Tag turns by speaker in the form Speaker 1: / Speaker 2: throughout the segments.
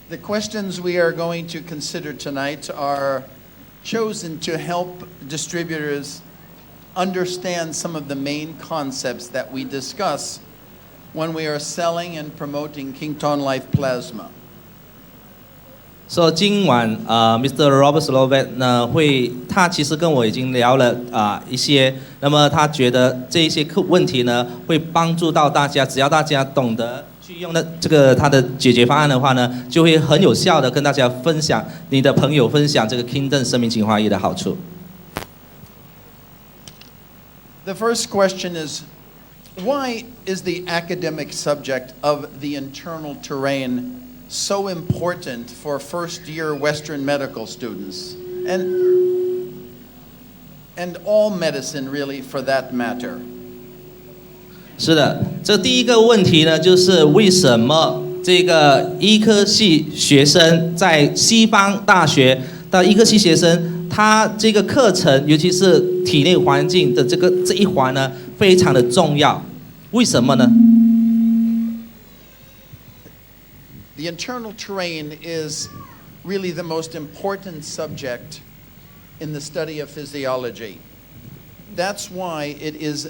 Speaker 1: The questions we are going to consider tonight are chosen to help distributors understand some of the main concepts that we discuss when we are selling and promoting Kington Life Plasma.
Speaker 2: So 今晚Mr. Robert Slovak 呢他其实跟我已经聊了一些，那么他觉得这一些问题呢会帮助到大家，只要大家懂得去用这个他的解决方案的话呢，就会很有效的跟大家分享，你的朋友分享这个 Kington 生命精华液的好处。
Speaker 1: The first question is, why is the academic subject of the internal terrain so important for first-year Western medical students, and all medicine really for that matter?
Speaker 2: 是的，这第一个问题呢，就是为什么这个医科系学生在西方大学的医科系学生，他这个课程，尤其是体内环境的这一环呢，非常的重要。为什么呢？
Speaker 1: The internal terrain is really the most important subject in the study of physiology. That's why it is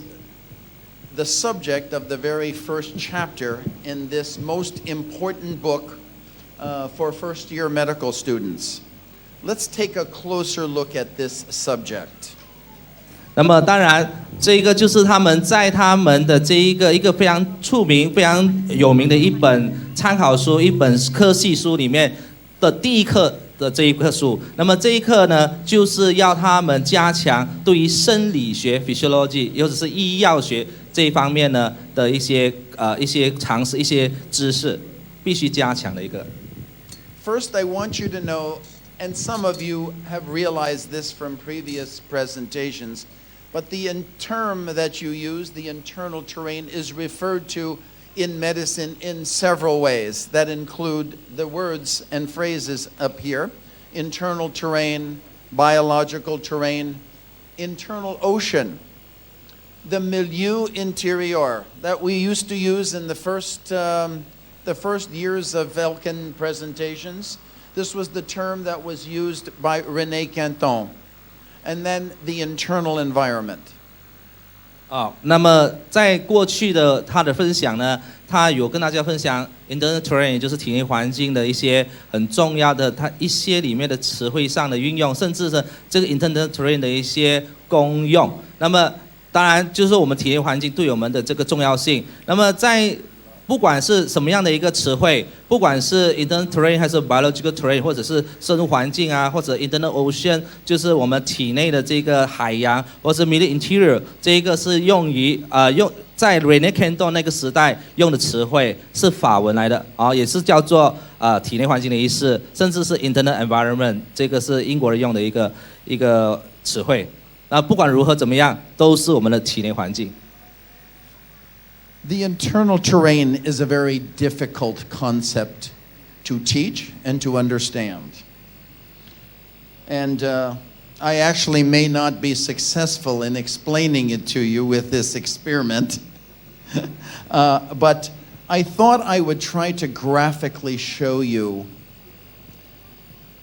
Speaker 1: the subject of the very first chapter in this most important book for first-year medical students. Let's take a closer look at this subject.
Speaker 2: 那么当然，这个就是他们在他们的这一个非常出名、非常有名的一本参考书、一本科系书里面的第一课的这一课书。那么这一课呢，就是要他们加强对于生理学 （physiology） 或者是医药学这一方面呢的一些常识、一些知识，必须加强的一个。
Speaker 1: First, I want you to know, and some of you have realized this from previous presentations, but the term that you use, the internal terrain, is referred to in medicine in several ways that include the words and phrases up here: internal terrain, biological terrain, internal ocean, the milieu intérieur that we used to use in the first years of Velkin presentations. This was the term that was used by René Kington. And then the internal environment.
Speaker 2: 那么在过去的他的分享呢，他有跟大家分享 internal terrain， 就是体内环境的一些很重要的，他一些里面的词汇上的运用，甚至是这个 internal terrain 的一些功用。那么当然就是我们体内环境对我们的这个重要性。那么在不管是什么样的一个词汇，不管是 internal terrain 还是 biological terrain， 或者是生物环境啊，或者 internal ocean， 就是我们体内的这个海洋，或是 milieu intérieur， 这一个是用在 René Kington 那个时代用的词汇，是法文来的也是叫做体内环境的意思，甚至是 internal environment， 这个是英国人用的一个词汇。那不管如何怎么样，都是我们的体内环境。
Speaker 1: The internal terrain is a very difficult concept to teach and to understand. And I actually may not be successful in explaining it to you with this experiment. But I thought I would try to graphically show you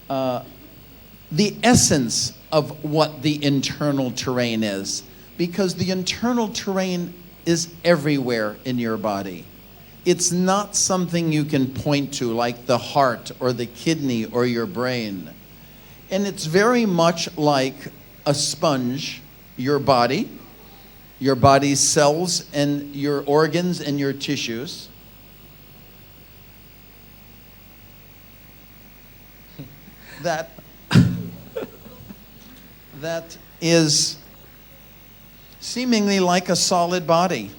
Speaker 1: the essence of what the internal terrain is. Because the internal terrain is everywhere in your body. It's not something you can point to like the heart or the kidney or your brain. And it's very much like a sponge, your body's cells and your organs and your tissues. That is seemingly like a solid body.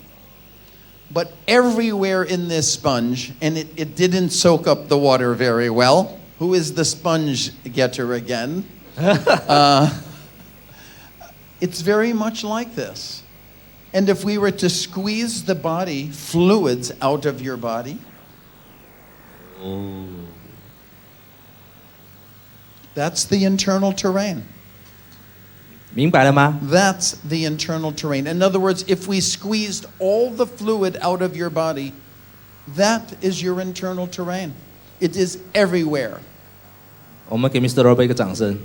Speaker 1: But everywhere in this sponge, and it didn't soak up the water very well. Who is the sponge getter again? It's very much like this. And if we were to squeeze the body fluids out of your body, that's the internal terrain.
Speaker 2: 明白了吗？
Speaker 1: That's the internal terrain. In other words, if we squeezed all the fluid out of your body, that is your internal terrain. It is everywhere.
Speaker 2: 我们给 Mr. Robert 一个掌声。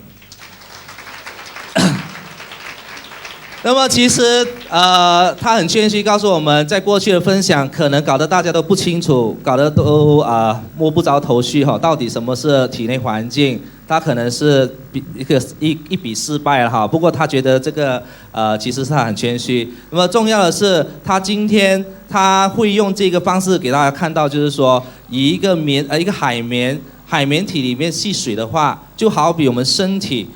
Speaker 2: 那么其实他很谦虚告诉我们，在过去的分享可能搞得大家都不清楚，搞得都摸不着头绪哈，到底什么是体内环境？他可能是一笔失败了哈。不过他觉得这个其实是他很谦虚。那么重要的是，他今天他会用这个方式给大家看到，就是说以一个海绵体里面吸水的话，就好比我们身体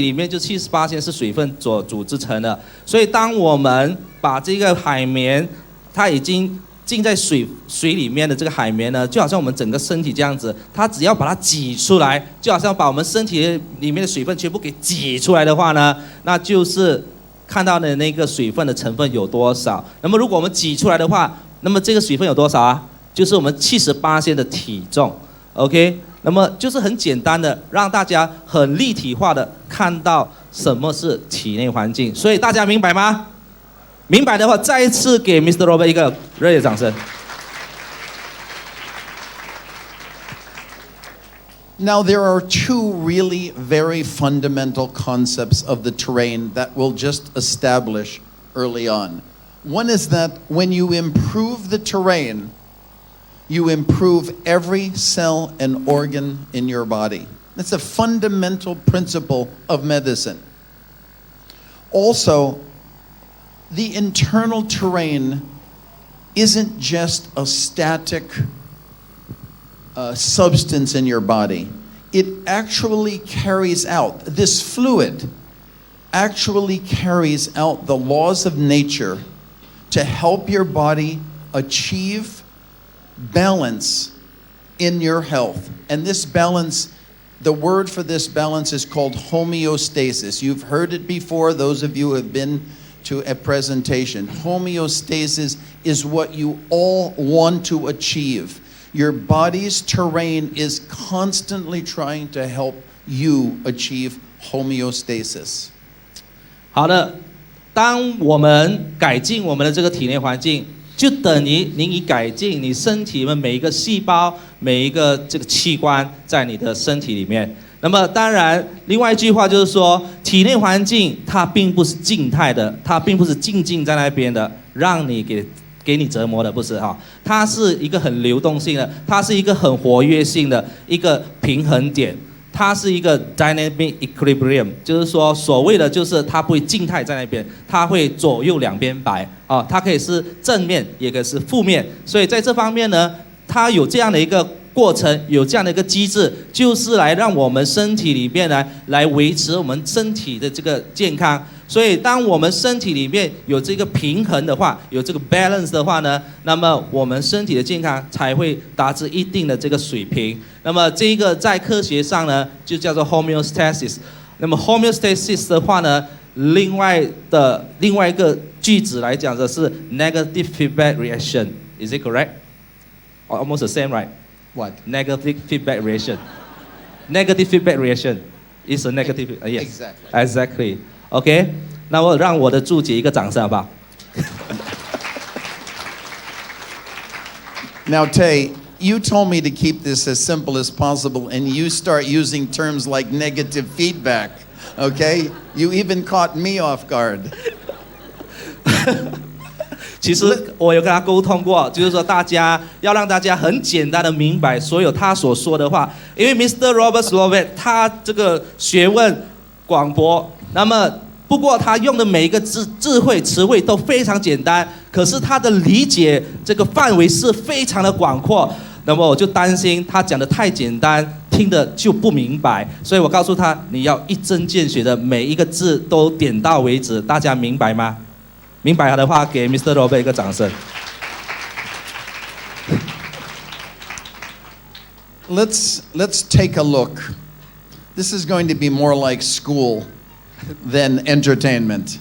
Speaker 2: 里面就78%是水分所组织成的。所以当我们把这个海绵，它已经浸在水里面的这个海绵呢，就好像我们整个身体这样子，它只要把它挤出来，就好像把我们身体里面的水分全部给挤出来的话呢，那就是看到的那个水分的成分有多少。那么如果我们挤出来的话，那么这个水分有多少啊？就是我们78%的体重。OK， 那么就是很简单的让大家很立体化的看到什么是体内环境，所以大家明白吗？明白的话，再一次给 Mr. Robert 一个热烈掌声。
Speaker 1: Now, there are two really very fundamental concepts of the terrain that we'll just establish early on. One is that when you improve the terrain, you improve every cell and organ in your body. That's a fundamental principle of medicine. Also, the internal terrain isn't just a static substance in your body. It actually carries out, this fluid actually carries out the laws of nature to help your body achieve balance in your health. And this balance, the word for this balance is called homeostasis. You've heard it before, those of you who have been to a presentation. Homeostasis is what you all want to achieve. Your body's terrain is constantly trying to help you achieve homeostasis.
Speaker 2: 好的，当我们改进我们的这个体内环境，就等于你改进你身体里面每一个细胞、每一个这个器官在你的身体里面。那么当然，另外一句话就是说，体内环境它并不是静态的，它并不是静在那边的，让你给你折磨的，不是哈，它是一个很流动性的，它是一个很活跃性的一个平衡点。它是一个 dynamic equilibrium， 就是说所谓的就是它不会静态在那边，它会左右两边摆啊，它可以是正面，也可以是负面。所以在这方面呢，它有这样的一个过程，有这样的一个机制，就是来让我们身体里面来维持我们身体的这个健康。所以当我们身体里面有这个平衡的话，有这个 balance 的话呢，那么我们身体的健康才会达至一定的这个水平。那么这个在科学上呢，就叫做 homeostasis。那么 homeostasis 的话呢，另外一个句子来讲的是 negative feedback reaction。Is it correct? Almost the same, right?
Speaker 1: What?
Speaker 2: Negative feedback reaction. Negative feedback reaction is a negative. Yes. Exactly. OK， 那我让我的注解一个掌声好不好？
Speaker 1: Now, Tay, you told me to keep this as simple as possible, and you start using terms like negative feedback. Okay? You even caught me off guard.
Speaker 2: 其实我有跟他沟通过，就是说要让大家很简单的明白所有他所说的话，因为 Mr. Robert Slovak 他这个学问广博，那么不过他用的每一个智慧词汇都非常简单，可是他的理解这个范围是非常的广阔。那么我就担心他讲的太简单，听的就不明白，所以我告诉他，你要一针见血的每一个字都点到为止。大家明白吗？明白的话，给 Mr. Robert 一个掌声。
Speaker 1: Let's take a look. This is going to be more like school than entertainment.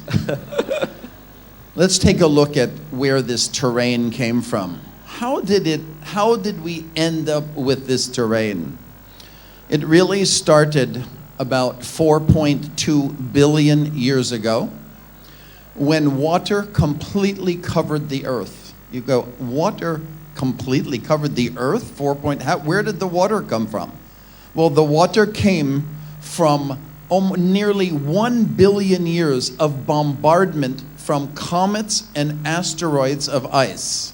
Speaker 1: Let's take a look at where this terrain came from. How did we end up with this terrain? It really started about 4.2 billion years ago when water completely covered the earth. You go, water completely covered the earth. Where did the water come from? Well, the water came from nearly 1 billion years of bombardment from comets and asteroids of ice.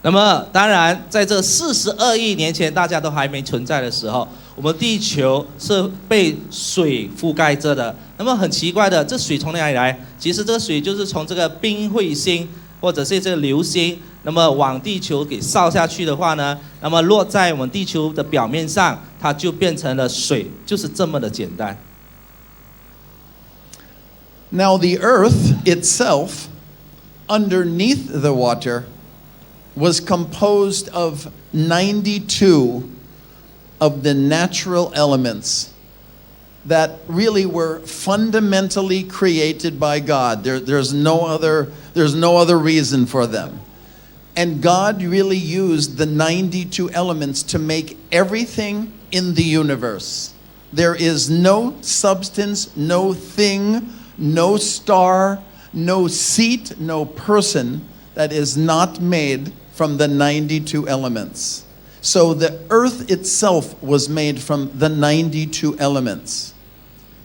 Speaker 2: 那么当然，在这42亿年前大家都还没存在的时候，我们地球是被水覆盖着的。那么很奇怪的，这水从哪里来？其实这个水就是从这个冰彗星或者是这个流星，那么往地球给烧下去的话呢，那么落在我们地球的表面上，它就变成了水，就是这么的简单。
Speaker 1: Now the earth itself, underneath the water, was composed of 92 of the natural elements that really were fundamentally created by God. There's no other reason for them. And God really used the 92 elements to make everything in the universe. There is no substance, no thing, no star, no seat, no person that is not made from the 92 elements. So the earth itself was made from the 92 elements.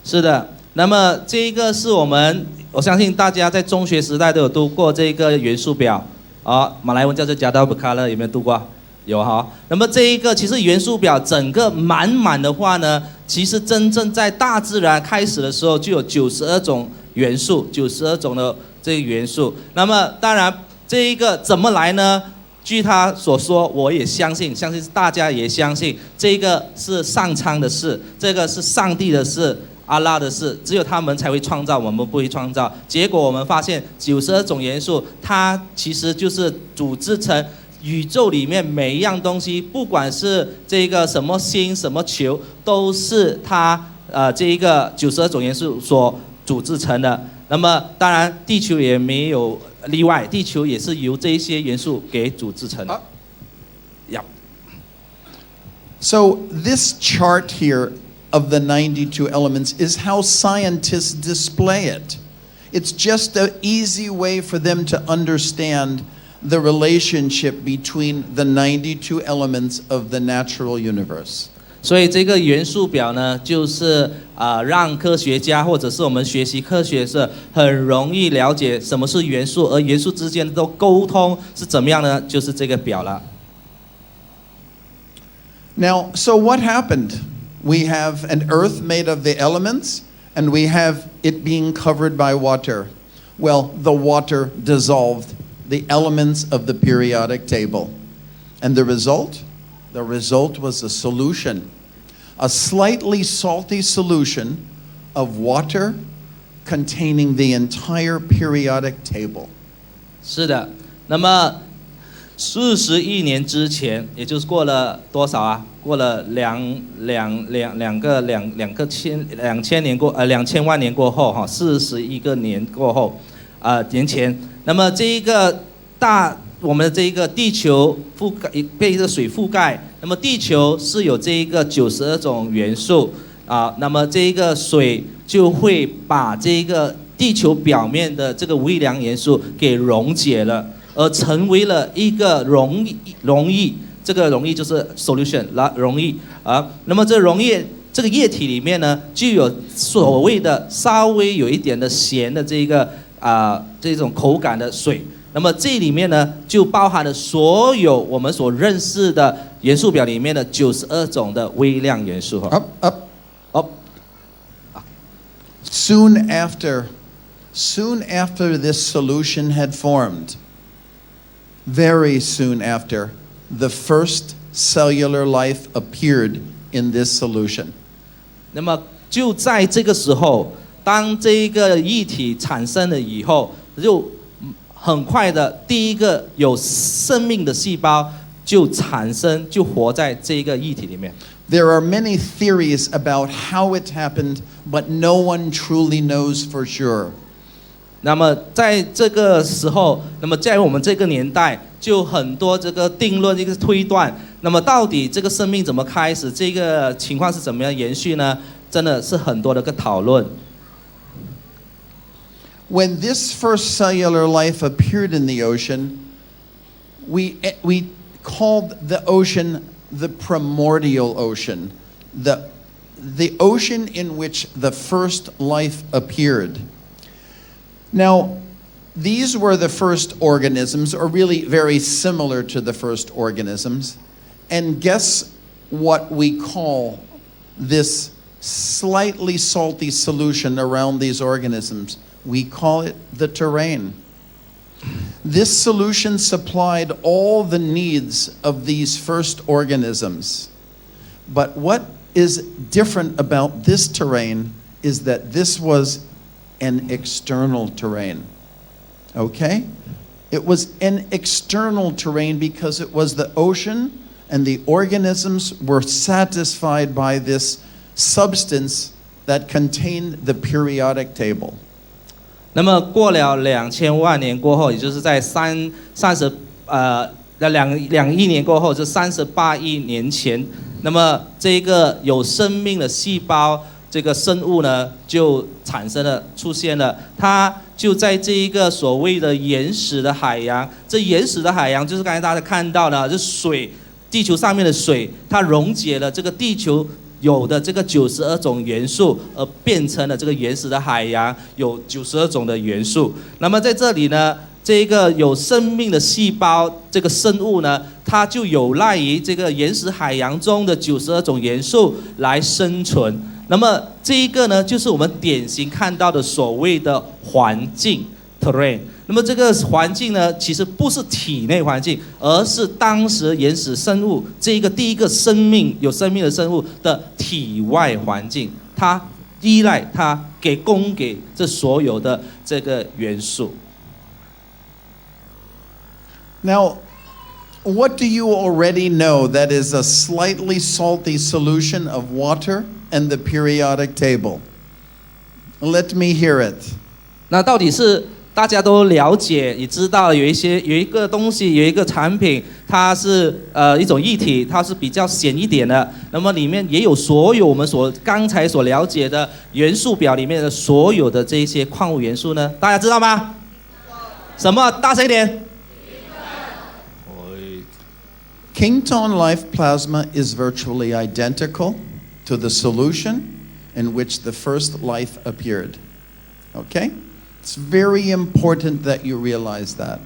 Speaker 2: 是的，那么这一个是我相信大家在中学时代都有读过这个元素表啊，马来文叫做加道布卡勒，有没有读过？有哈。那么这一个其实元素表整个满的话呢，其实真正在大自然开始的时候就有92种元素，92种的这个元素。那么当然这一个怎么来呢？据他所说，我也相信大家也相信，这个是上苍的事，这个是上帝的事，阿拉的事，只有他们才会创造，我们不会创造。结果我们发现92种元素，它其实就是组织成宇宙里面每一样东西，不管是这个什么星什么球，都是它这一个92种元素所组织成的。那么当然地球也没有例外，地球也是由这一些元素给组织成的。Yep.
Speaker 1: So this chart here of the 92 elements is how scientists display it. It's just an easy way for them to understand the relationship between the 92 elements of the natural universe.
Speaker 2: 所以这个元素表呢，就是让科学家或者是我们学习科学是很容易了解什么是元素，而元素之间的沟通是怎么样呢？就是这个表了。
Speaker 1: Now, so what happened? We have an earth made of the elements, and we have it being covered by water. Well, the water dissolved the elements of the periodic table. And the result? The result was a solution, a slightly salty solution of water containing the entire periodic table. 是的，
Speaker 2: 那么40亿年之前，也就是过了多少啊？过了2000万年过后哈，41个年过后年前，那么这一个我们的这一个地球被这个水覆盖，那么地球是有这一个92种元素那么这一个水就会把这个地球表面的这个微量元素给溶解了，而成为了一个溶液，这个溶液就是 solution 溶液那么这溶液这个液体里面呢，就有所谓的稍微有一点的咸的这个这种口感的水。那么这里面呢，就包含了所有我们所认识的元素表里面的92种的微量元素。Up.
Speaker 1: Soon after this solution had formed, very soon after, the first cellular life appeared in this solution.
Speaker 2: 那么就在这个时候，当这个液体产生了以后，就很快的，第一个有生命的细胞就产生，就活在这个液体里面。
Speaker 1: There are many theories about how it happened, but no one truly knows for sure.
Speaker 2: 那么在这个时候，那么在我们这个年代，就很多这个定论、这个推断。那么到底这个生命怎么开始？这个情况是怎么样延续呢？真的是很多的个讨论。
Speaker 1: When this first cellular life appeared in the ocean, we called the ocean the primordial ocean, the ocean in which the first life appeared. Now, these were the first organisms, or really very similar to the first organisms. And guess what we call this slightly salty solution around these organisms? We call it the terrain. This solution supplied all the needs of these first organisms. But what is different about this terrain is that this was an external terrain. Okay? It was an external terrain because it was the ocean, and the organisms were satisfied by this substance that contained the periodic table.
Speaker 2: 那么过了2000万年过后，也就是在2亿年过后，是38亿年前，那么这个有生命的细胞，这个生物呢就产生了，出现了，它就在这一个所谓的原始的海洋。这原始的海洋就是刚才大家看到的，这水，地球上面的水，它溶解了这个地球有的这个92种元素，而变成了这个原始的海洋有92种的元素。那么在这里呢，这个有生命的细胞，这个生物呢，它就有赖于这个原始海洋中的92种元素来生存。那么这一个呢，就是我们典型看到的所谓的环境 terrain。那么这个环境呢，其实不是体内环境，而是当时原始生物这一个第一个有生命的生物的体外环境，它依赖它供给这所有的这个元素。
Speaker 1: Now, what do you already know that is a slightly salty solution of water and the periodic table? Let me hear it.
Speaker 2: 那到底是大家都了解，也知道有一个东西，有一个产品，它是一种液体，它是比较咸一点的。那么里面也有所有我们刚才所了解的元素表里面的所有的这些矿物元素呢？大家知道吗？什么？大声一点。
Speaker 1: Kington life plasma is virtually identical to the solution in which the first life appeared. Okay? It's very important that you realize that.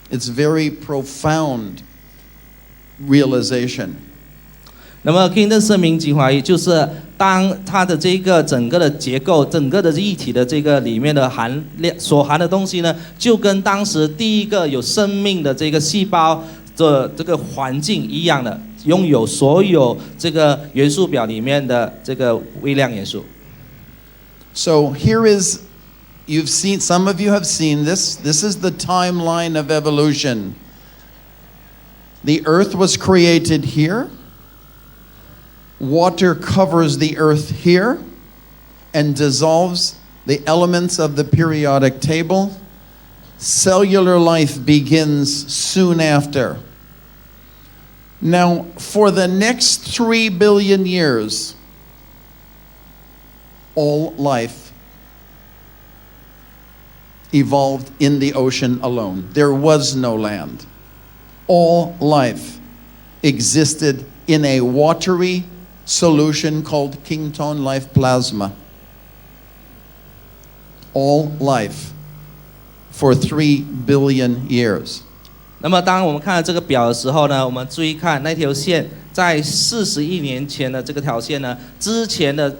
Speaker 1: It's very profound realization.
Speaker 2: 那么 Kington 生命精华液就是当它的这个整个的结构、整个的液体的这个里面的所含的东西呢，就跟当时第一个有生命的这个细胞的这个环境一样的，拥有所有这个元素表里面的这个微量元素。
Speaker 1: So here is, some of you have seen this. This is the timeline of evolution. The earth was created here. Water covers the earth here and dissolves the elements of the periodic table. Cellular life begins soon after. Now, for the next 3 billion years, all life evolved in the ocean alone. There was no land. All life existed in a watery solution called Kington life plasma. All life for 3 billion years.
Speaker 2: 那么当我们看到这个表的时候呢，我们注意看那条线，在40亿年前的这个条线呢，之前的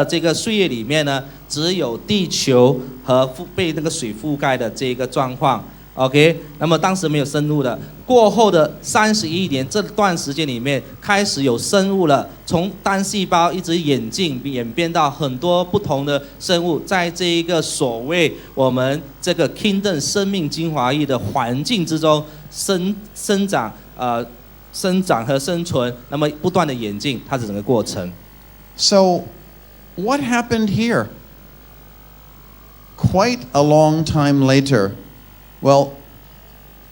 Speaker 2: 这个岁月里面呢，只有地球和被那个水覆盖的这个状况。OK， 那么当时没有生物的，过后的30亿年这段时间里面，开始有生物了，从单细胞一直演变到很多不同的生物，在这一个所谓我们这个 Kington 生命精华液的环境之中生长和生存，那么不断的演进，它的整个过程。
Speaker 1: So, what happened here? Quite a long time later, well,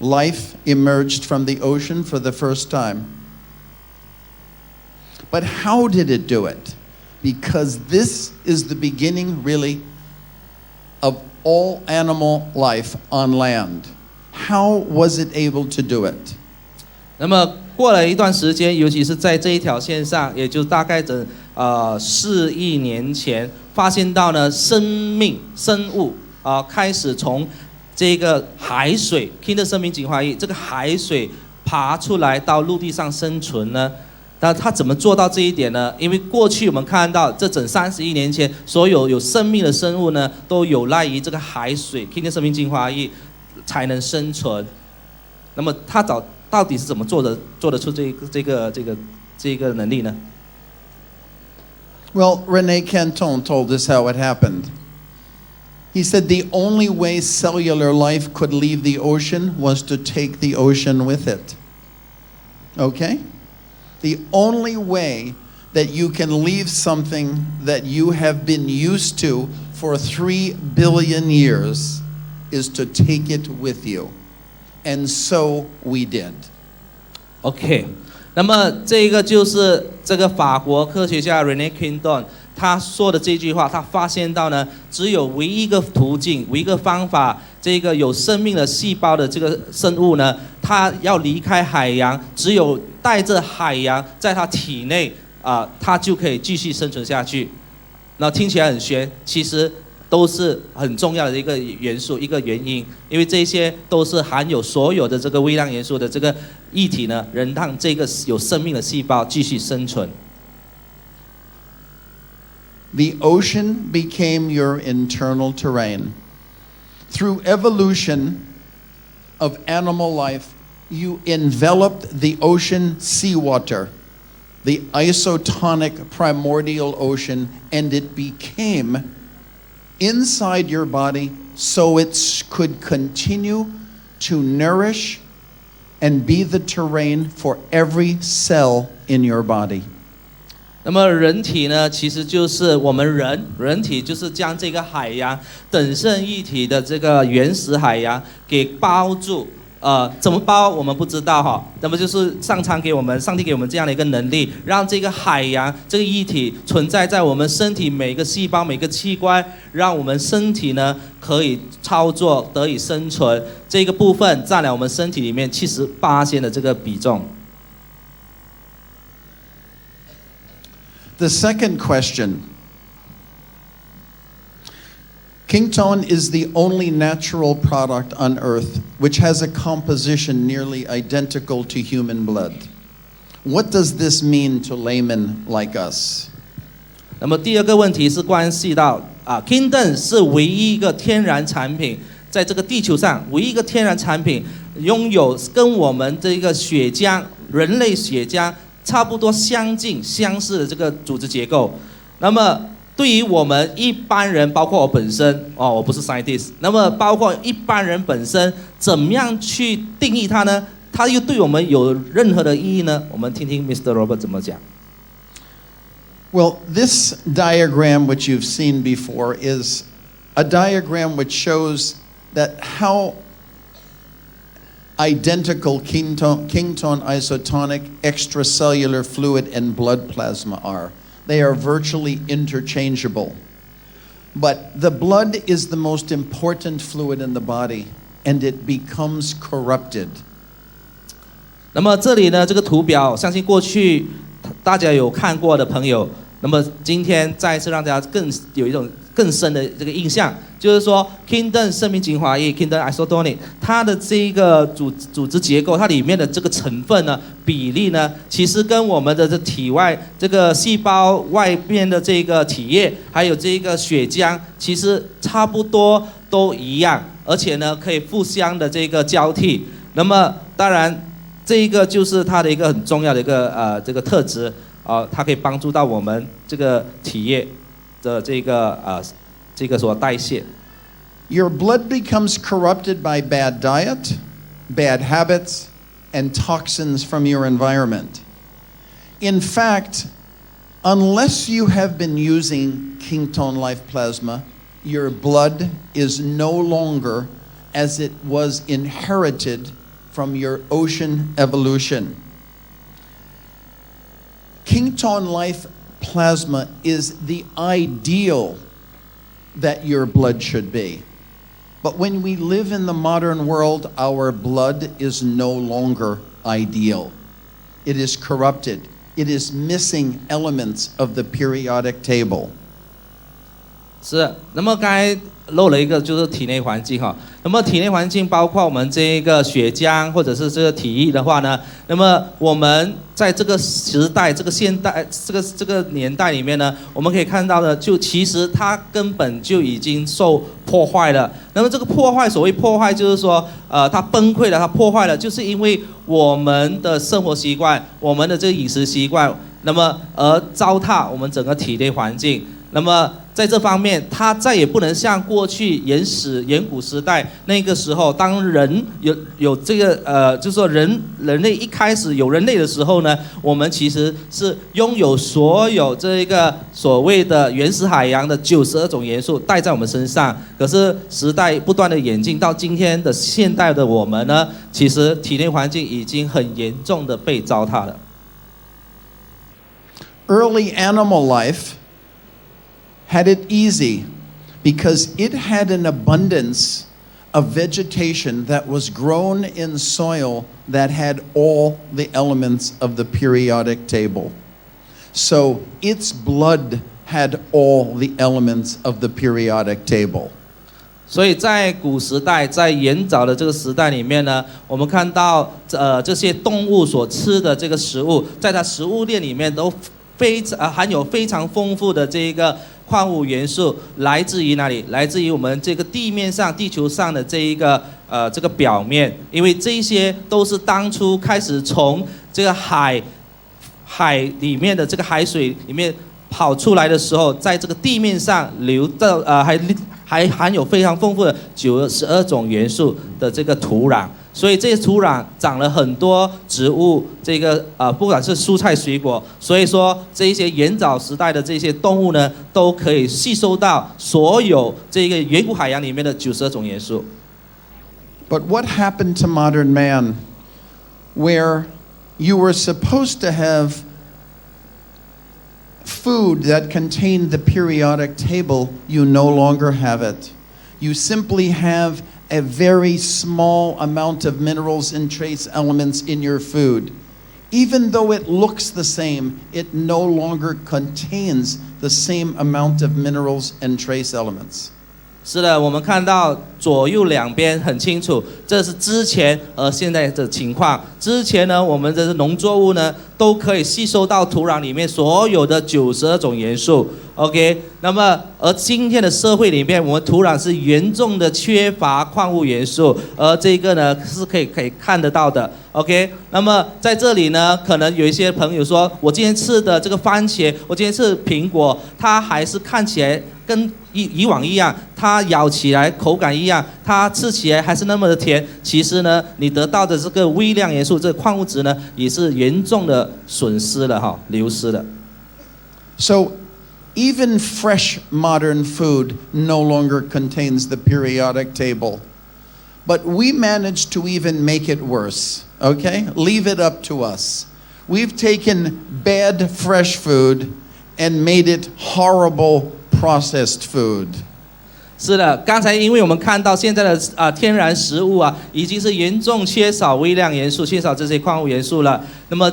Speaker 1: life emerged from the ocean for the first time. But how did it do it? Because this is the beginning, really, of all animal life on land. How was it able to do it?
Speaker 2: 那么过了一段时间，尤其是在这一条线上，也就大概4亿年前，发现到呢生物开始从这个海水 Kington 生命进化液这个海水爬出来到陆地上生存呢。那他怎么做到这一点呢？因为过去我们看到这整30亿年前，所有生命的生物呢，都有赖于这个海水 Kington 生命进化液才能生存。那么他到底是怎么做得出这个能力呢？
Speaker 1: Well, René Kington told us how it happened. He said the only way cellular life could leave the ocean was to take the ocean with it. Okay? The only way that you can leave something that you have been used to for 3 billion years is to take it with you. And so we did.
Speaker 2: OK， 那么这个就是这个法国科学家 René Kington 他说的这句话，他发现到呢，只有唯一一个途径，唯一一个方法，这个有生命的细胞的这个生物呢，它要离开海洋，只有带着海洋在它体内它就可以继续生存下去。那听起来很玄，其实都是很重要的一个元素，一个原因，因为这些都是含有所有的这个微量元素的这个液体呢，能让这个有生命的细胞继续生存。
Speaker 1: The ocean became your internal terrain. Through evolution of animal life, you enveloped the ocean seawater, the isotonic primordial ocean, and it became inside your body so it could continue to nourish and be the terrain for every cell in your body.
Speaker 2: 那么人体呢，其实就是我们人体就是将这个海洋等渗液体的这个原始海洋给包住。怎么包我们不知道哈。那么就是上帝给我们这样的一个能力，让这个海洋这个液体存在在我们身体每个细胞每个器官，让我们身体呢可以操作得以生存。这个部分占了我们身体里面78%的这个比重。
Speaker 1: The second question. Kington is the only natural product on Earth which has a composition nearly identical to human blood. What does this mean to laymen like us?
Speaker 2: 那么第二个问题是关系到Kington 是唯一一个天然产品，在这个地球上唯一一个天然产品拥有跟我们这个血浆人类血浆差不多相似的这个组织结构。那么对于我们一般人，包括我本身我不是 scientist， 那么包括一般人本身，怎么样去定义它呢？它又对我们有任何的意义呢？我们听听 Mr. Robert 怎么讲。
Speaker 1: Well, this diagram which you've seen before is a diagram which shows that how identical Kington isotonic extracellular fluid and blood plasma are. They are virtually interchangeable. But the blood is the most important fluid in the body, and it becomes corrupted.
Speaker 2: 那么这里呢，这个图表，相信过去大家有看过的朋友，那么今天再一次让大家有一种更深的这个印象，就是说 Kington 生命精华液 Kington isotonic 它的这个组织结构，它里面的这个成分呢比例呢，其实跟我们的这体外这个细胞外边的这个体液，还有这个血浆，其实差不多都一样，而且呢可以互相的这个交替。那么当然这个就是它的一个很重要的一个这个特质它可以帮助到我们这个体液的这个所代谢。
Speaker 1: Your blood becomes corrupted by bad diet, bad habits, and toxins from your environment. In fact, unless you have been using Kington Life Plasma, your blood is no longer as it was inherited from your ocean evolution. Kington Life Plasma is the ideal that your blood should be. But when we live in the modern world, our blood is no longer ideal. it is corrupted. It is missing elements of the periodic table.
Speaker 2: 是，那么刚才漏了一个就是体内环境哈。那么体内环境包括我们这一个血浆或者是这个体液的话呢，那么我们在这个时代、这个现代、这个年代里面呢，我们可以看到的，就其实它根本就已经受破坏了。那么这个破坏，所谓破坏就是说，它崩溃了，它破坏了，就是因为我们的生活习惯、我们的这个饮食习惯，那么而糟蹋我们整个体内环境。那么在这方面，它再也不能像过去远古时代那个时候，当人有这个就是说人类一开始有人类的时候呢，我们其实是拥有所有这一个所谓的原始海洋的92种元素带在我们身上。可是时代不断的演进到今天的现代的我们呢，其实体内环境已经很严重的被糟蹋了。
Speaker 1: Early animal life had it easy because it had an abundance of vegetation that was grown in soil that had all the elements of the periodic table. So its blood had all the elements of the periodic table.
Speaker 2: 所以在古时代，在远早的这个时代里面呢，我们看到这些动物所吃的这个食物，在它食物链里面都含有非常丰富的这个矿物元素，来自于哪里？来自于我们这个地球上的这一个这个表面，因为这些都是当初开始从这个海里面的这个海水里面跑出来的时候，在这个地面上流到还含有非常丰富的92种元素的这个土壤。所以这些土壤长了很多植物，这个不管是蔬菜水果，所以说这一些远早时代的这些动物呢，都可以吸收到所有这个远古海洋里面的92种元素。
Speaker 1: But what happened to modern man, where you were supposed to have food that contained the periodic table, you no longer have it. You simply have a very small amount of minerals and trace elements in your food. Even though it looks the same, it no longer contains the same amount of minerals and trace elements.
Speaker 2: 是的，我们看到左右两边很清楚，这是之前和现在的情况。之前呢，我们的农作物呢都可以吸收到土壤里面所有的92种元素。OK， 那么而今天的社会里面，我们土壤是严重的缺乏矿物元素，而这个呢是可以看得到的。OK， 那么在这里呢，可能有一些朋友说，我今天吃的这个番茄，我今天吃的苹果，它还是看起来跟以往一样，它咬起来口感一样，它吃起来还是那么的甜。其实呢，你得到的这个微量元素，这个矿物质呢，也是严重的损失了哈，流失了。
Speaker 1: So even fresh modern food no longer contains the periodic table. But we managed to even make it worse, okay? Leave it up to us. We've taken bad fresh food and made it horrible processed food.
Speaker 2: 是的，刚才因为我们看到现在的天然食物已经是严重缺少微量元素，缺少这些矿物元素了。那么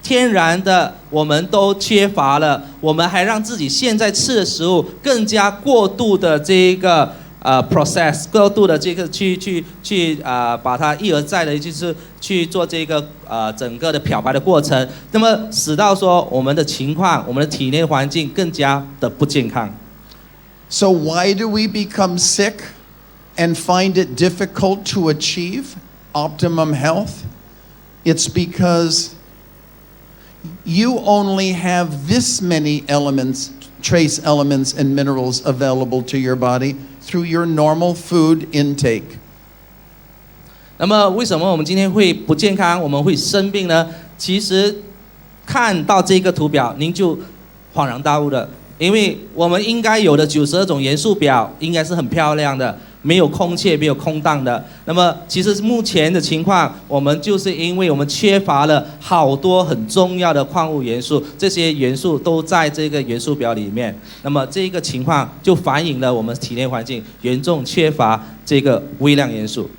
Speaker 2: 天然的我们都缺乏了，我们还让自己现在吃的食物更加过度的这一个process， 过度的这个去把它一而再的就是去做这个整个的漂白的过程，那么使到说我们的情况，我们的体内环境更加的不健康。
Speaker 1: So why do we become sick and find it difficult to achieve optimum health? It's because you only have this many elements, trace elements and minerals available to your body through your normal food intake.
Speaker 2: 那么为什么我们今天会不健康，我们会生病呢？其实看到这个图表，您就恍然大悟了。因为我们应该有的92种元素表应该是很漂亮的，没有空缺，没有空档的。那么其实目前的情况，我们就是因为我们缺乏了好多很重要的矿物元素，这些元素都在这个元素表里面。那么这个情况就反映了我们体内环境严重缺乏这个微量元素。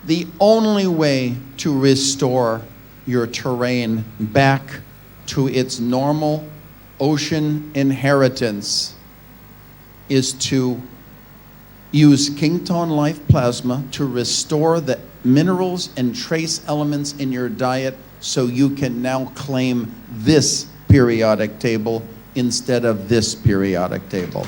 Speaker 1: The only way to restore your terrain back to its normal ocean inheritance is to use Kington Life Plasma to restore the minerals and trace elements in your diet so you can now claim this periodic table instead of this periodic table.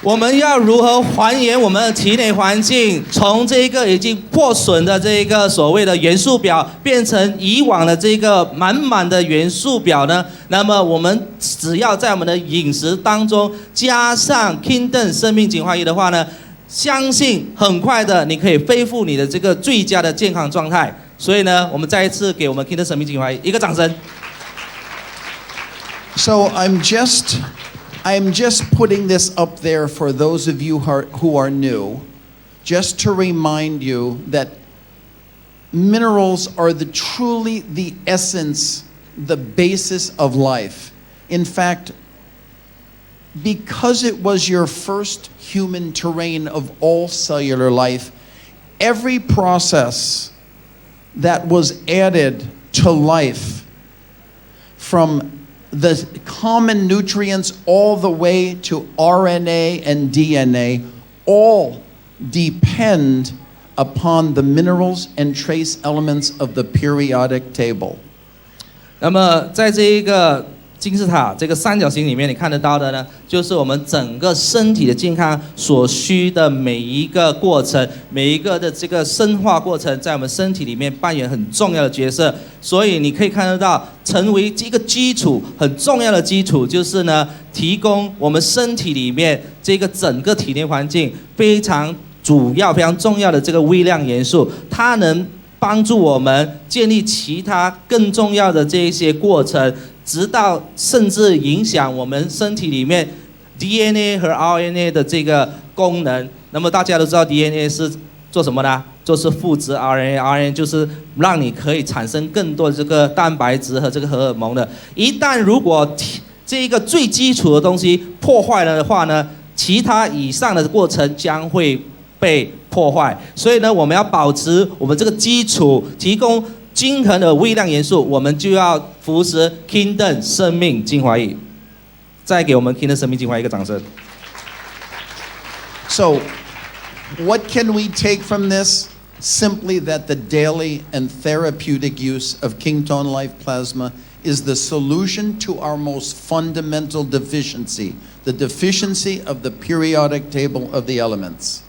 Speaker 2: 我们要如何还原我们的体内环境，从这个已经破损的这个所谓的元素表，变成以往的这个满满的元素表呢？那么我们只要在我们的饮食当中加上 Kington 生命净化液的话呢，相信很快的你可以恢复你的这个最佳的健康状态。所以呢，我们再一次给我们 Kington 生命净化液一个掌声。
Speaker 1: So I'm just putting this up there for those of you who are new, just to remind you that minerals are truly the essence, the basis of life. In fact, because it was your first human terrain of all cellular life, every process that was added to life, from the common nutrients all the way to RNA and DNA, all depend upon the minerals and trace elements of the periodic table.
Speaker 2: 那么在这一个金字塔这个三角形里面，你看得到的呢，就是我们整个身体的健康所需的每一个过程，每一个的这个生化过程，在我们身体里面扮演很重要的角色。所以你可以看得到，成为一个基础很重要的基础，就是呢，提供我们身体里面这个整个体内环境非常主要、非常重要的这个微量元素，它能帮助我们建立其他更重要的这一些过程。直到甚至影响我们身体里面 DNA 和 RNA 的这个功能。那么大家都知道 DNA 是做什么的？就是复制 RNA，RNA 就是让你可以产生更多这个蛋白质和这个荷尔蒙的。一旦如果这一个最基础的东西破坏了的话呢，其他以上的过程将会被破坏。所以呢，我们要保持我们这个基础，提供均衡的微量元素，我们就要服食 Kington 生命精华液。再给我们 Kington 生命精华液一个掌声。
Speaker 1: So, what can we take from this? Simply that the daily and therapeutic use of Kington Life Plasma is the solution to our most fundamental deficiency, the deficiency of the periodic table of the elements.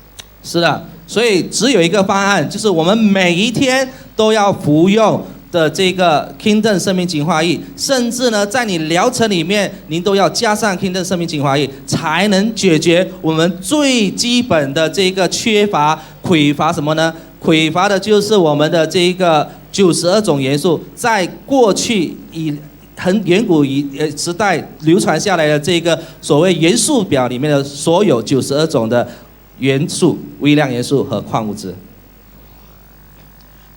Speaker 2: 是的，所以只有一个方案，就是我们每一天都要服用的这个 Kington 生命净化液，甚至呢，在你疗程里面，您都要加上 Kington 生命净化液，才能解决我们最基本的这个缺乏、匮乏什么呢？匮乏的就是我们的这个92种元素，在过去很远古时代流传下来的这个所谓元素表里面的所有92种的元素、微量元素和矿物质。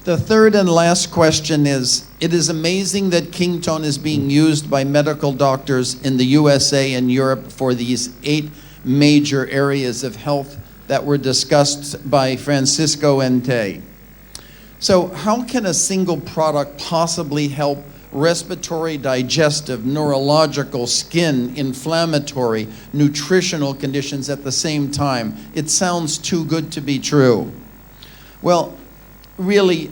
Speaker 1: The third and last question is, it is amazing that Kington is being used by medical doctors in the USA and Europe for these 8 major areas of health that were discussed by Francisco and Tay. So how can a single product possibly help respiratory, digestive, neurological, skin, inflammatory, nutritional conditions at the same time? It sounds too good to be true. Well, really,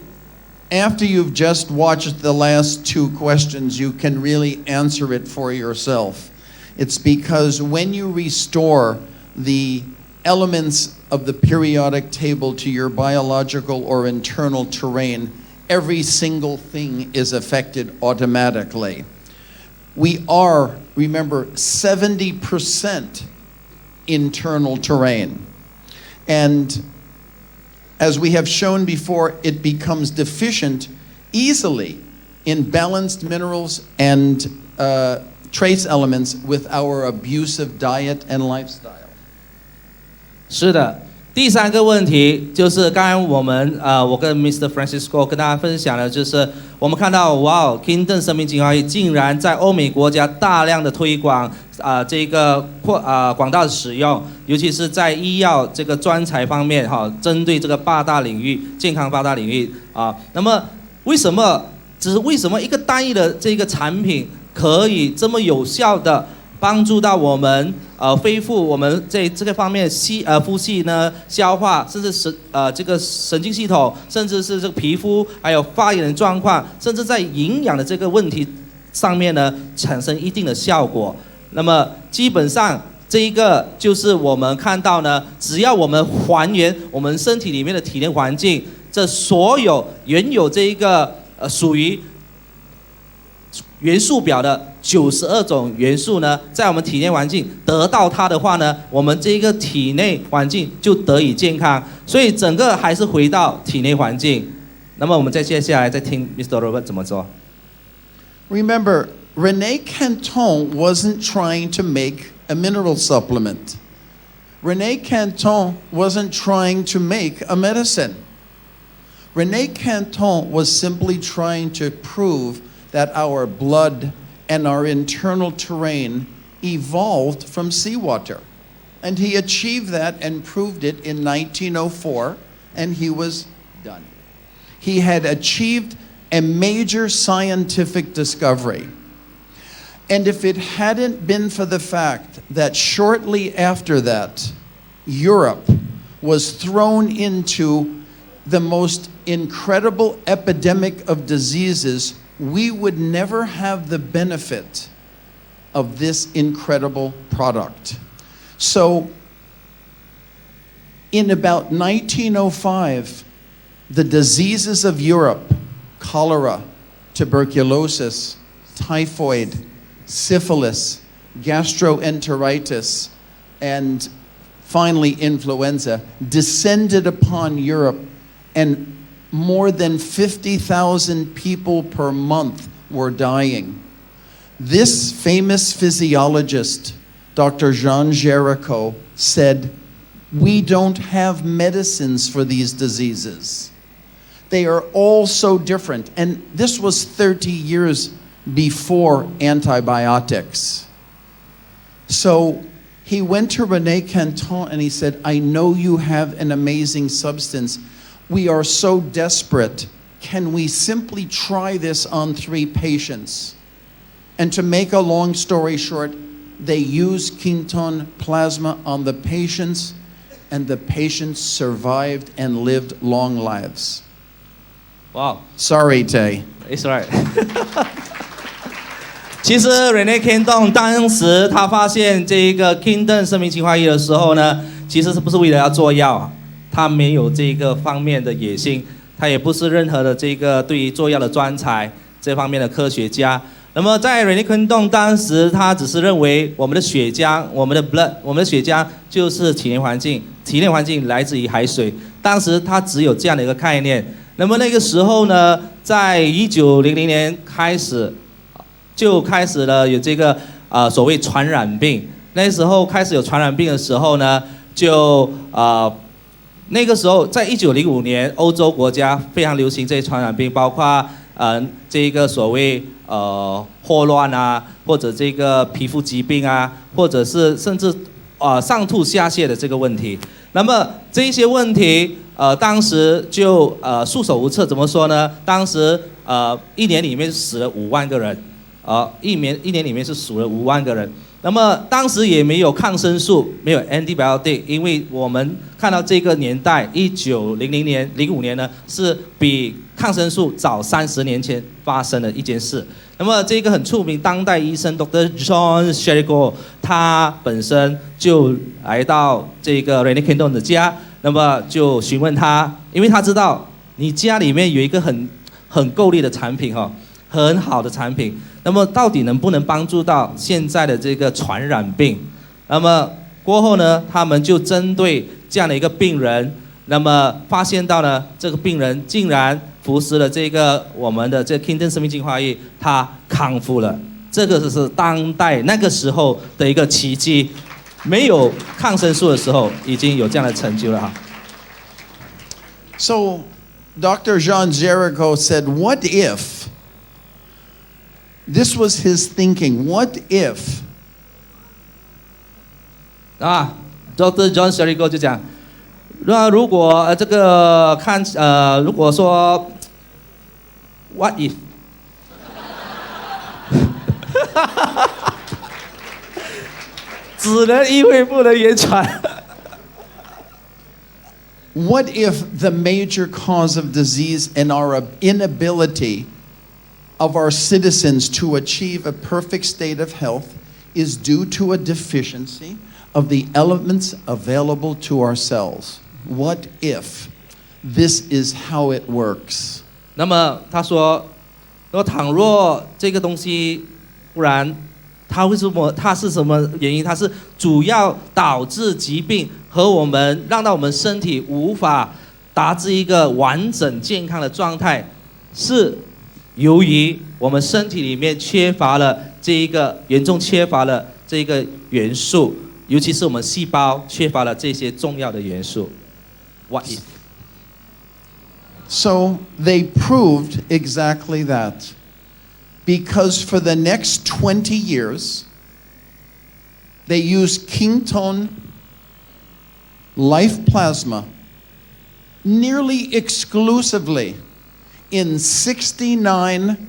Speaker 1: after you've just watched the last 2 questions, you can really answer it for yourself. It's because when you restore the elements of the periodic table to your biological or internal terrain, every single thing is affected automatically. We are, remember, 70% internal terrain. And as we have shown before, it becomes deficient easily in balanced minerals and trace elements with our abusive diet and lifestyle.
Speaker 2: 是的，第3个问题就是刚刚我跟 Mr. Francisco 跟大家分享的，就是我们看到哇 Kington 生命净化液竟然在欧美国家大量的推广这个广大的使用，尤其是在医药这个专才方面针对这个8大领域健康8大领域那么为什么只是为什么一个单一的这个产品可以这么有效的帮助到我们恢复我们这个方面呼吸呢、消化，甚至这个神经系统，甚至是这个皮肤，还有发炎的状况，甚至在营养的这个问题上面呢，产生一定的效果。那么基本上这一个就是我们看到呢，只要我们还原我们身体里面的体内环境，这所有原有这一个属于元素表的92种元素呢，在我们体内环境得到它的话呢，我们这个体内环境就得以健康。所以整个还是回到体内环境。那么我们再接下来再听 Mr. Robert 怎么说。
Speaker 1: Remember, Rene Kington wasn't trying to make a mineral supplement. Rene Kington wasn't trying to make a medicine. Rene Kington was simply trying to prove that our blood and our internal terrain evolved from seawater. And he achieved that and proved it in 1904, and he was done. He had achieved a major scientific discovery. And if it hadn't been for the fact that shortly after that, Europe was thrown into the most incredible epidemic of diseases, we would never have the benefit of this incredible product. So, in about 1905, the diseases of Europe, cholera, tuberculosis, typhoid, syphilis, gastroenteritis, and finally influenza, descended upon Europe, and more than 50,000 people per month were dying. This famous physiologist, Dr. Jean Jericho, said, "We don't have medicines for these diseases. They are all so different." And this was 30 years before antibiotics. So he went to Rene Kington and he said, "I know you have an amazing substance. We are so desperate. Can we simply try this on 3 patients?" And to make a long story short, they used Kington plasma on the patients, and the patients survived and lived long lives.
Speaker 2: Wow.
Speaker 1: Sorry, Tay.
Speaker 2: It's right. 其实 Rene Kington 当时他发现这一个 Kington 生命净化液的时候呢，其实是不是为了要做药？他没有这个方面的野心，他也不是任何的这个对于做药的专才这方面的科学家。那么在 Rene Kington 当时，他只是认为我们的血浆、我们的 blood、我们的血浆就是体内环境，体内环境来自于海水。当时他只有这样的一个概念。那么那个时候呢，在1900年开始，就开始了有这个所谓传染病。那时候开始有传染病的时候呢，就那个时候在1905年，欧洲国家非常流行这些传染病，包括这个所谓霍乱啊，或者这个皮肤疾病啊，或者是甚至上吐下泻的这个问题。那么这一些问题当时就束手无策。怎么说呢？当时一年里面死了5万个人，一年里面是死了5万个人。那么当时也没有抗生素，没有 antibiotic， 因为我们看到这个年代，1905年呢，是比抗生素早30年前发生的一件事。那么这个很出名当代医生 Dr. John Jericho， 他本身就来到这个 Rene Kington 的家，那么就询问他，因为他知道你家里面有一个很够力的产品很好的产品，那么到底能不能帮助到现在的这个传染病？那么过后呢，他们就针对这样的一个病人，那么发现到呢，这个病人竟然服食了这个我们的这个 Kington 生命净化液，他康复了。这个是当代那个时候的一个奇迹，没有抗生素的时候已经有这样的成就了哈。
Speaker 1: So, Dr. Jean Jericho said, "What if?" This was his thinking. What if?
Speaker 2: Dr. John Jericho 就讲，如果这个如果说 what if 只能意会不能言传。
Speaker 1: What if the major cause of disease and our inability of our citizens to achieve a perfect state of health is due to a deficiency of the elements available to our cells? What if this is how it works?
Speaker 2: 那么他说，倘若这个东西，不然它为什么？它是什么原因？它是主要导致疾病和我们让到我们身体无法达至一个完整健康的状态，是由于我们身体里面缺乏了这一个严重缺乏了这个元素，尤其是我们细胞缺乏了这些重要的元素。What if?
Speaker 1: So they proved exactly that. Because for the next 20 years, they used Kington life plasma nearly exclusively in 69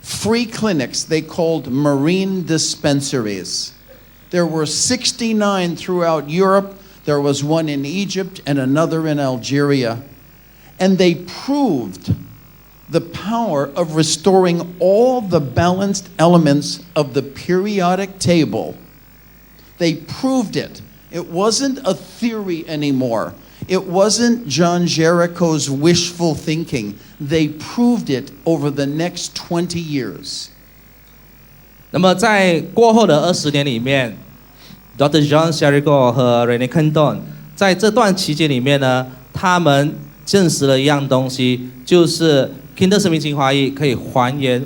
Speaker 1: free clinics they called marine dispensaries. There were 69 throughout Europe. There was one in Egypt and another in Algeria. And they proved the power of restoring all the balanced elements of the periodic table. They proved it. It wasn't a theory anymore. It wasn't John Jericho's wishful thinking. They proved it over the next 20 years.
Speaker 2: 那么在过后的20年里面 ，Dr. John Jericho 和 Rene Kington 在这段期间里面呢，他们证实了一样东西，就是 Kington 生命精华液可以还原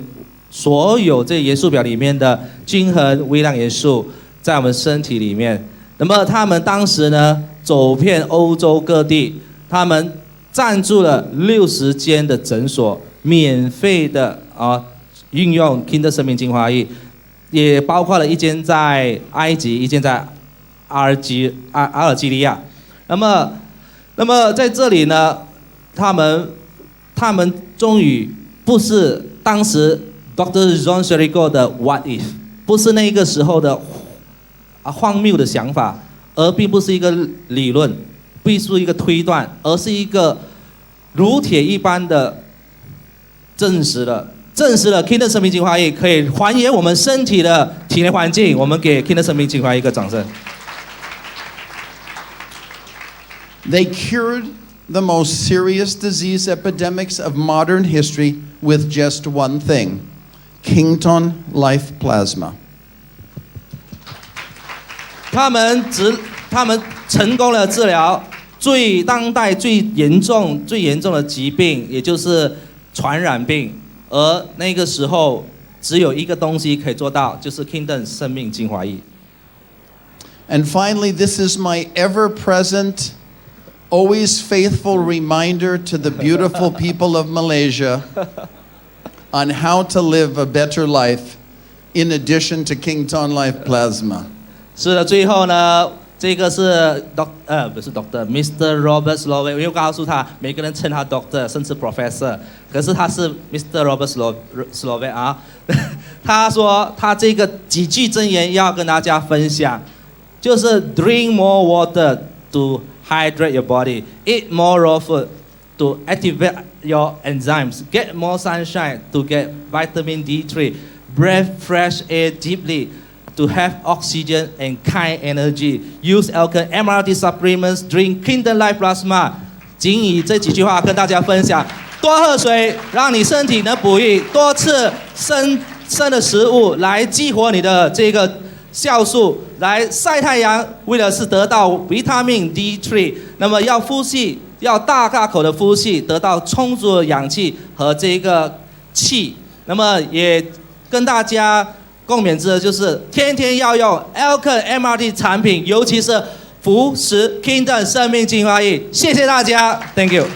Speaker 2: 所有这元素表里面的均衡微量元素在我们身体里面。那么他们当时呢，走遍欧洲各地，他们赞助了60间的诊所，免费的运用 Kington 生命精华液，也包括了一间在埃及，一间在阿尔及利亚。那么在这里呢，他们终于不是当时 Dr. John Jericho 的 What if， 不是那个时候的荒谬的想法，而并不是一个理论，并不是一个推断，而是一个如铁一般的证实了 Kington 生命精华液可以还原我们身体的体内环境。我们给 Kington 生命精华液一个掌声。
Speaker 1: They cured the most serious disease epidemics of modern history with just one thing: Kington life plasma.
Speaker 2: 他们成功了治疗当代最严重的疾病，也就是传染病。而那个时候只有一个东西可以做到，就是 Kington 生命精华液。
Speaker 1: And finally, this is my ever-present, always faithful reminder to the beautiful people of Malaysia on how to live a better life in addition to Kington life plasma.
Speaker 2: 是的，最后呢，这个是不是 Dr. Robert Slovak， 我又告诉他，每个人称他 Doctor， 甚至 Professor， 可是他是 Mr. Robert Slovak 啊。他说他这个几句箴言要跟大家分享，就是 Drink more water to hydrate your body, eat more raw food to activate your enzymes, get more sunshine to get vitamin D3, breathe fresh air deeply to have oxygen and kind energy, use alkaline MRT supplements, drink Kington life plasma。 仅以这几句话跟大家分享：多喝水，让你身体能补益；多吃生的食物来激活你的这个酵素，来晒太阳，为了是得到维他命 D3。那么要呼吸，要大口的呼吸，得到充足的氧气和这个气。那么也跟大家共勉之的就是天天要用 alkaline MRT 产品，尤其是服食 Kington 生命精华液。谢谢大家 ，Thank you。